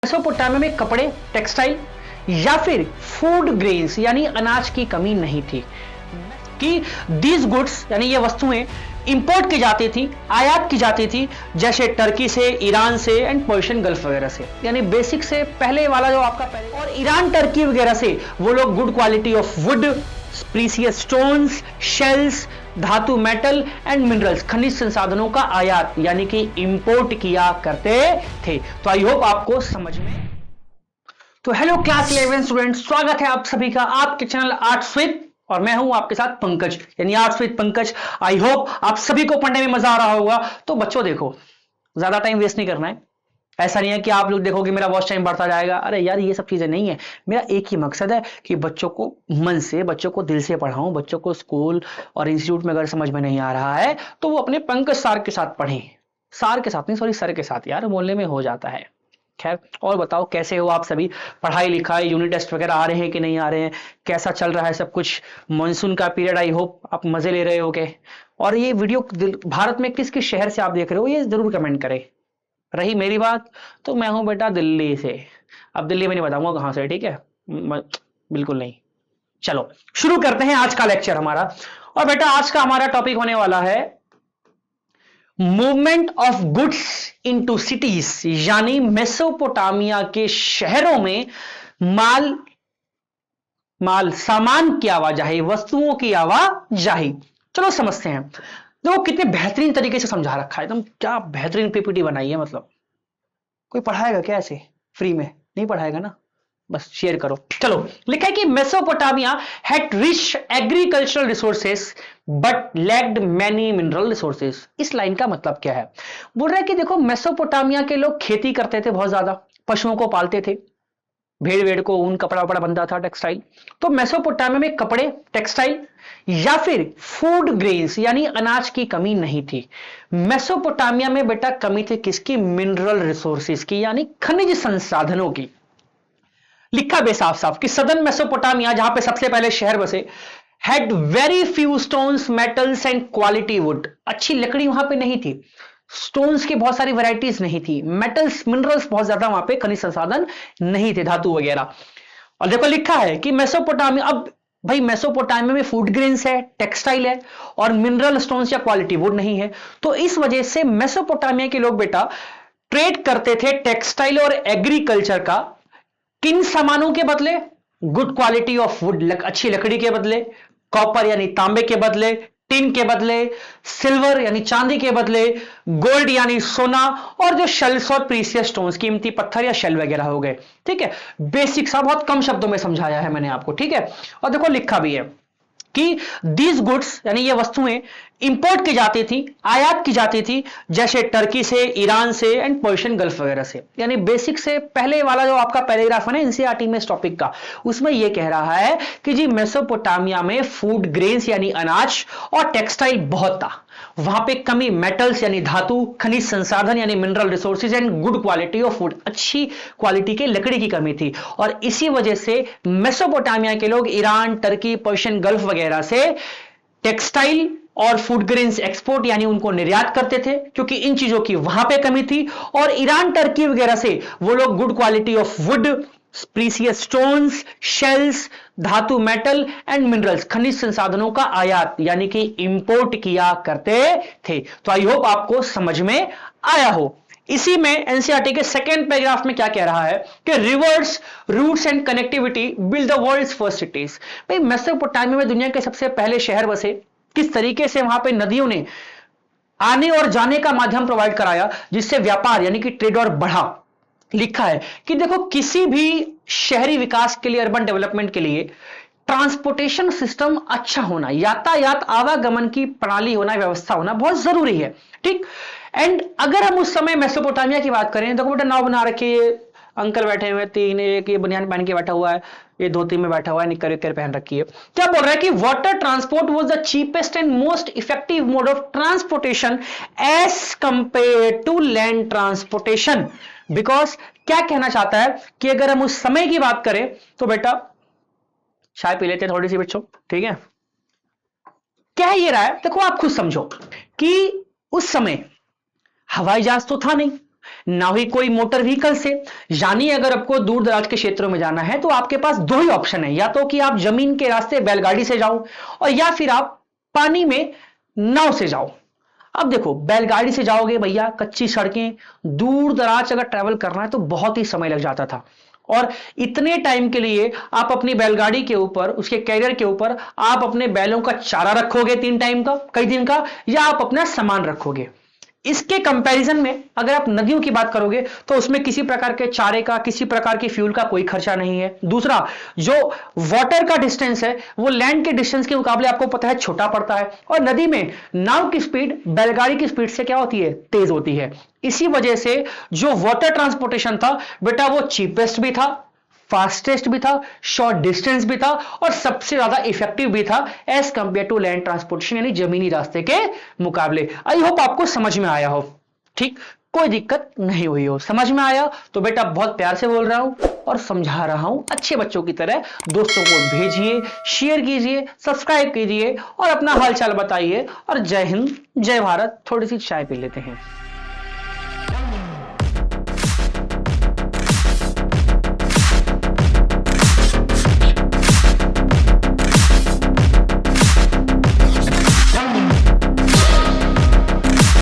Mesopotamia में कपड़े, textile या फिर फूड ग्रेन्स यानी अनाज की कमी नहीं थी कि दीज गुड्स यानी ये वस्तुएं इंपोर्ट की जाती थी, आयात की जाती थी, जैसे टर्की से, ईरान से एंड पर्शियन गल्फ वगैरह से। यानी बेसिक से पहले वाला जो आपका पहले और ईरान, टर्की वगैरह से वो लोग good quality of would, precious stones, shells, धातु, मेटल एंड मिनरल्स, खनिज संसाधनों का आयात यानी कि इंपोर्ट किया करते थे। तो आई होप आपको समझ में। तो हेलो क्लास 11 स्टूडेंट, स्वागत है आप सभी का आपके चैनल आर्ट्स विद, और मैं हूं आपके साथ पंकज यानी arts with Pankaj. I hope आप सभी को पढ़ने में मजा आ रहा होगा। तो बच्चों देखो, ज्यादा टाइम वेस्ट नहीं करना है। ऐसा नहीं है कि आप लोग देखो कि मेरा वॉच टाइम बढ़ता जाएगा। अरे यार, ये सब चीजें नहीं है। मेरा एक ही मकसद है कि बच्चों को मन से, बच्चों को दिल से पढ़ाऊं। बच्चों को स्कूल और इंस्टीट्यूट में अगर समझ में नहीं आ रहा है तो वो अपने पंकज सर के साथ पढ़ें। सर के साथ नहीं, सॉरी, सर के साथ, यार बोलने में हो जाता है। खैर, और बताओ कैसे हो आप सभी? पढ़ाई लिखाई, यूनिट टेस्ट वगैरह आ रहे हैं कि नहीं आ रहे हैं? कैसा चल रहा है सब कुछ? मॉनसून का पीरियड, आई होप आप मजे ले रहे हो के। और ये वीडियो भारत में किस किस शहर से आप देख रहे हो ये जरूर कमेंट करें। रही मेरी बात, तो मैं हूं बेटा दिल्ली से। अब दिल्ली में नहीं बताऊंगा कहां से, ठीक है? बिल्कुल नहीं। चलो शुरू करते हैं आज का लेक्चर हमारा। और बेटा आज का हमारा टॉपिक होने वाला है movement of goods into cities, यानी मेसोपोटामिया के शहरों में सामान की आवाजाही, वस्तुओं की आवाजाही। चलो समझते हैं। देखो कितने बेहतरीन तरीके से समझा रखा है एकदम। क्या बेहतरीन पीपीटी बनाई है। मतलब कोई पढ़ाएगा क्या ऐसे फ्री में? नहीं पढ़ाएगा ना, बस शेयर करो। चलो, लिखा है कि Mesopotamia had rich agricultural resources but lacked many mineral resources. इस लाइन का मतलब क्या है? बोल रहा है कि देखो, मेसोपोटामिया के लोग खेती करते थे बहुत ज्यादा, पशुओं को पालते थे, भेड़ वेड़ को ऊन कपड़ा वपड़ा बनता था, टेक्सटाइल। तो मेसोपोटामिया में कपड़े, टेक्सटाइल या फिर फूड ग्रेन्स यानी अनाज की कमी नहीं थी। मेसोपोटामिया में बेटा कमी थी किसकी? मिनरल रिसोर्सेज की, यानी खनिज संसाधनों की। लिखा बे साफ साफ कि सदर्न मेसोपोटामिया, जहां पे सबसे पहले शहर बसे, had very few stones, metals and quality would. अच्छी लकड़ी वहां पे नहीं थी, स्टोन्स की बहुत सारी वैरायटीज नहीं थी, मेटल्स, मिनरल्स बहुत ज्यादा वहां पे खनिज संसाधन नहीं थे, धातु वगैरह। और देखो लिखा है कि मेसोपोटामिया, अब भाई मेसोपोटामिया में फूड ग्रेन्स है, टेक्सटाइल है और मिनरल स्टोन्स या क्वालिटी वुड नहीं है। तो इस वजह से मेसोपोटामिया के लोग बेटा ट्रेड करते थे टेक्सटाइल और एग्रीकल्चर का। किन सामानों के बदले? गुड क्वालिटी ऑफ वुड, अच्छी लकड़ी के बदले, कॉपर यानी तांबे के बदले, टिन के बदले, सिल्वर यानी चांदी के बदले, गोल्ड यानी सोना, और जो शेल्स और प्रीसियस स्टोन्स, कीमती पत्थर या शेल वगैरह हो गए। ठीक है, बेसिक सा, बहुत कम शब्दों में समझाया है मैंने आपको। ठीक है, और देखो लिखा भी है कि दीज गुड्स यानी ये वस्तुएं इंपोर्ट की जाती थी, आयात की जाती थी, जैसे टर्की से, ईरान से एंड पर्शियन गल्फ वगैरह से। यानी बेसिक से पहले वाला जो आपका पैराग्राफ है ना एनसीईआरटी में इस टॉपिक का, उसमें यह कह रहा है कि जी मेसोपोटामिया में फूड ग्रेन्स यानी अनाज और टेक्सटाइल बहुत था। वहां पे कमी मेटल्स यानी धातु, खनिज संसाधन यानी mineral resources and good quality of food, अच्छी क्वालिटी के लकड़ी की कमी थी। और इसी वजह से मेसोपोटामिया के लोग ईरान, टर्की, पर्शियन गल्फ वगैरह से टेक्सटाइल और फूड ग्रेन्स एक्सपोर्ट यानी उनको निर्यात करते थे, क्योंकि इन चीजों की वहां पे कमी थी। और ईरान, टर्की वगैरह से वो लोग good quality of would, precious stones, shells, धातु, मेटल एंड मिनरल्स, खनिज संसाधनों का आयात यानी कि इंपोर्ट किया करते थे। तो आई होप आपको समझ में आया हो। इसी में एनसीईआरटी के सेकेंड पैराग्राफ में क्या कह रहा है कि rivers, routes and connectivity build the world's first cities. भाई मेसोपोटामिया में दुनिया के सबसे पहले शहर बसे। किस तरीके से? वहां पे नदियों ने आने और जाने का माध्यम प्रोवाइड कराया, जिससे व्यापार यानी कि ट्रेड और बढ़ा। लिखा है कि देखो, किसी भी शहरी विकास के लिए, अर्बन डेवलपमेंट के लिए ट्रांसपोर्टेशन सिस्टम अच्छा होना, यातायात आवागमन की प्रणाली होना, व्यवस्था होना बहुत जरूरी है। ठीक। एंड अगर हम उस समय मेसोपोटामिया की बात करें, देखो बेटा नाव बना रखी है, अंकल बैठे हुए तीन, एक ये बनियान पहन के बैठा हुआ है, ये धोती में बैठा हुआ है, निक्कर विक्कर पहन रखी है। क्या बोल रहा है कि water transport was the cheapest and most effective mode of transportation as compare to land transportation. Because क्या कहना चाहता है कि अगर हम उस समय की बात करें तो बेटा, चाय पी लेते हैं थोड़ी सी बच्चों, ठीक है? क्या ये रहा है, देखो आप खुद समझो कि उस समय हवाई जहाज तो था नहीं, ना ही कोई मोटर व्हीकल से। यानी अगर आपको दूर दराज के क्षेत्रों में जाना है तो आपके पास दो ही ऑप्शन है, या तो कि आप जमीन के रास्ते बैलगाड़ी से जाओ और या फिर आप पानी में नाव से जाओ। अब देखो, बैलगाड़ी से जाओगे भैया, कच्ची सड़कें, दूर दराज अगर ट्रैवल करना है तो बहुत ही समय लग जाता था, और इतने टाइम के लिए आप अपनी बैलगाड़ी के ऊपर, उसके कैरियर के ऊपर आप अपने बैलों का चारा रखोगे 3 टाइम का, कई दिन का, या आप अपना सामान रखोगे। इसके कंपैरिजन में अगर आप नदियों की बात करोगे तो उसमें किसी प्रकार के चारे का, किसी प्रकार के फ्यूल का कोई खर्चा नहीं है। दूसरा, जो वाटर का डिस्टेंस है वो लैंड के डिस्टेंस के मुकाबले आपको पता है छोटा पड़ता है, और नदी में नाव की स्पीड बैलगाड़ी की स्पीड से क्या होती है, तेज होती है। इसी वजह से जो वाटर ट्रांसपोर्टेशन था बेटा वो चीपेस्ट भी था, फास्टेस्ट भी था, शॉर्ट डिस्टेंस भी था, और सबसे ज्यादा इफेक्टिव भी था as compare to land transportation, यानी जमीनी रास्ते के मुकाबले। आई होप आपको समझ में आया हो। ठीक, कोई दिक्कत नहीं हुई हो। समझ में आया तो बेटा बहुत प्यार से बोल रहा हूं और समझा रहा हूं अच्छे बच्चों की तरह। दोस्तों को भेजिए, शेयर कीजिए, सब्सक्राइब कीजिए और अपना हालचाल बताइए। और जय हिंद, जय भारत। थोड़ी सी चाय पी लेते हैं।